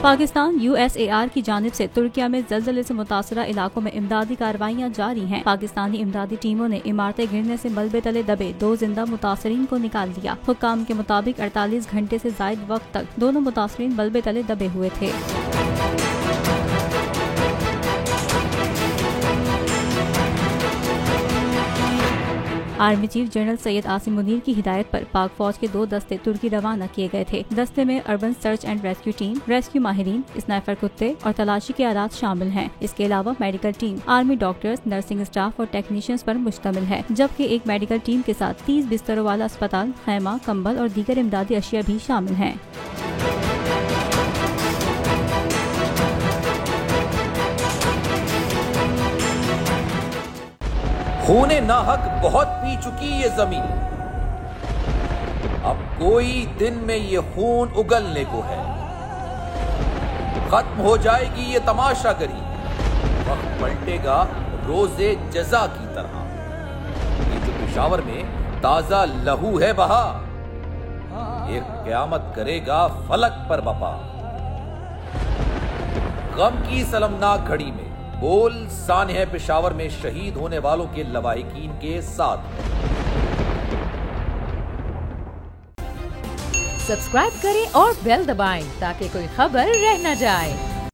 Pakistan USAR की जानिब से तुर्किया में ज़लज़ले से मुतासरा इलाकों में इमदादी कार्रवाइयाँ जारी हैं। पाकिस्तानी इमदादी टीमों ने इमारतें गिरने से मलबे तले दबे 2 जिंदा मुतासरीन को निकाल लिया। हुक्काम के मुताबिक 48 घंटे से ज़ायद वक्त तक दोनों मुतासरीन मलबे तले दबे हुए थे। Army chief general Syed Asim Munir की हिदायत पर पाक फौज के 2 दस्ते तुर्की रवाना किए गए थे। दस्ते में urban search and rescue team, rescue माहिरीन, स्नाइपर कुत्ते और तलाशी के आलात शामिल हैं। इसके अलावा medical team, army doctors, nursing staff और टेक्नीशियंस पर मुश्तमिल है, जबकि एक मेडिकल टीम के साथ 30 बिस्तरों वाला अस्पताल, खैमा, कंबल और दीगर इमदादी अशिया भी शामिल हैं। खूने नाहक बहुत पी चुकी ये जमीन, अब कोई दिन में ये खून उगलने को है। खत्म हो जाएगी ये तमाशागरी, वक्त पलटेगा रोजे जजा की तरह। ये जो पेशावर में ताजा लहू है बहा, एक क़यामत करेगा फलक पर बपा। गम की सलमनाक घड़ी में बोल सानह पेशावर में शहीद होने वालों के लवाहिकीन के साथ। सब्सक्राइब करें और बेल दबाएं ताकि कोई खबर रह न जाए।